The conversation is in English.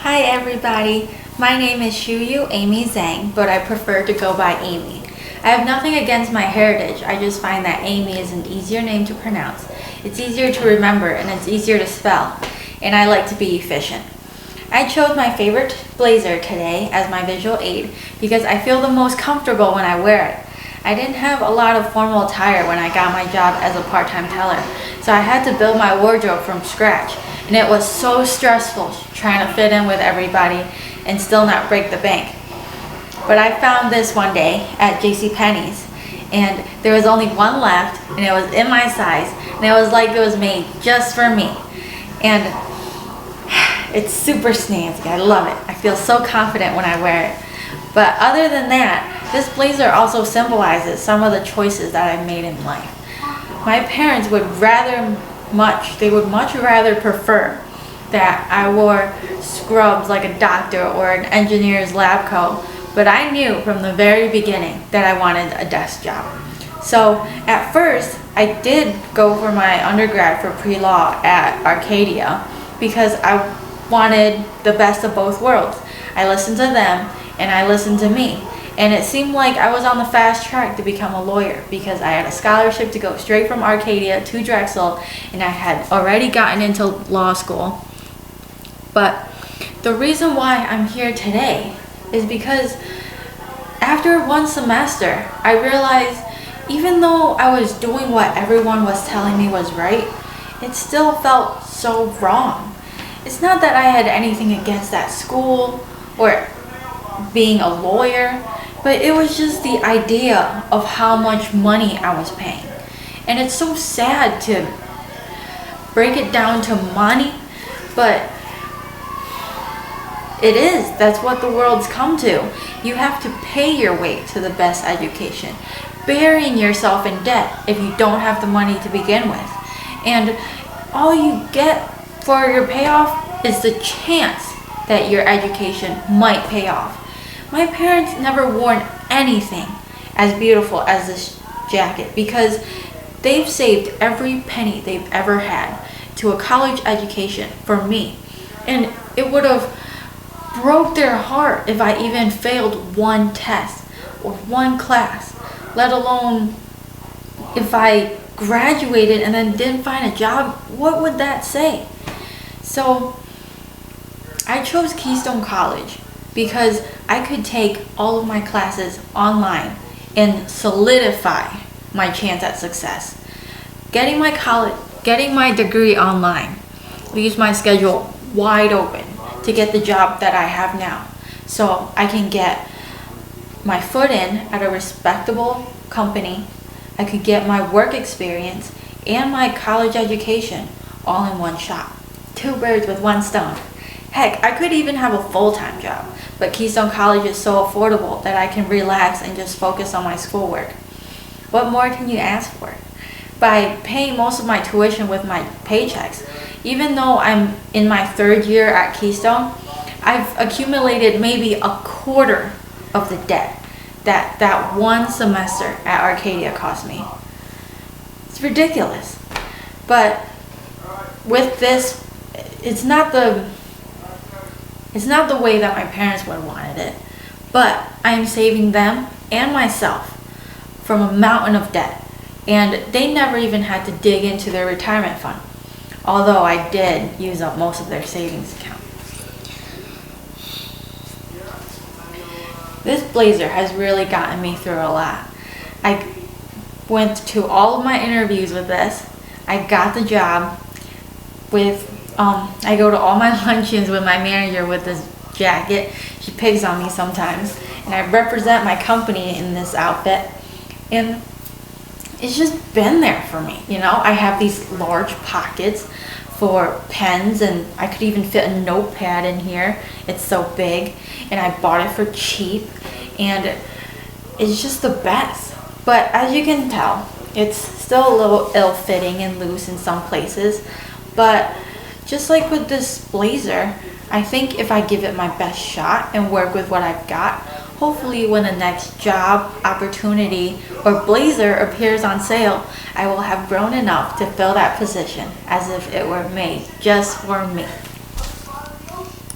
Hi everybody, my name is Shuyu Amy Zhang, but I prefer to go by Amy. I have nothing against my heritage, I just find that Amy is an easier name to pronounce. It's easier to remember and it's easier to spell, and I like to be efficient. I chose my favorite blazer today as my visual aid because I feel the most comfortable when I wear it. I didn't have a lot of formal attire when I got my job as a part-time teller, so I had to build my wardrobe from scratch. And it was so stressful trying to fit in with everybody and still not break the bank. But I found this one day at JCPenney's, and there was only one left, and it was in my size, and it was like it was made just for me. And it's super snazzy. I love it. I feel so confident when I wear it. But other than that, this blazer also symbolizes some of the choices that I've made in life. My parents would much rather prefer that I wore scrubs like a doctor or an engineer's lab coat, but I knew from the very beginning that I wanted a desk job. So at first, I did go for my undergrad for pre-law at Arcadia because I wanted the best of both worlds. I listened to them and I listened to me. And it seemed like I was on the fast track to become a lawyer because I had a scholarship to go straight from Arcadia to Drexel, and I had already gotten into law school. But the reason why I'm here today is because after one semester, I realized even though I was doing what everyone was telling me was right, it still felt so wrong. It's not that I had anything against that school or being a lawyer, but it was just the idea of how much money I was paying. And it's so sad to break it down to money, but it is. That's what the world's come to. You have to pay your way to the best education, burying yourself in debt if you don't have the money to begin with. And all you get for your payoff is the chance that your education might pay off. My parents never worn anything as beautiful as this jacket because they've saved every penny they've ever had to a college education for me. And it would have broke their heart if I even failed one test or one class, let alone if I graduated and then didn't find a job. What would that say? So I chose Keystone College because I could take all of my classes online and solidify my chance at success. Getting my degree online leaves my schedule wide open to get the job that I have now. So I can get my foot in at a respectable company, I could get my work experience and my college education all in one shot. 2 birds with 1 stone. Heck, I could even have a full-time job, but Keystone College is so affordable that I can relax and just focus on my schoolwork. What more can you ask for? By paying most of my tuition with my paychecks, even though I'm in my 3rd year at Keystone, I've accumulated maybe a quarter of the debt that one semester at Arcadia cost me. It's ridiculous. But with this, it's not the way that my parents would have wanted it, but I'm saving them and myself from a mountain of debt, and they never even had to dig into their retirement fund, although I did use up most of their savings account. This blazer has really gotten me through a lot. I went to all of my interviews with this. I got the job with I go to all my luncheons with my manager with this jacket. She picks on me sometimes. And I represent my company in this outfit. And it's just been there for me. You know, I have these large pockets for pens, and I could even fit a notepad in here. It's so big. And I bought it for cheap. And it's just the best. But as you can tell, it's still a little ill-fitting and loose in some places. But just like with this blazer, I think if I give it my best shot and work with what I've got, hopefully when the next job, opportunity, or blazer appears on sale, I will have grown enough to fill that position as if it were made just for me.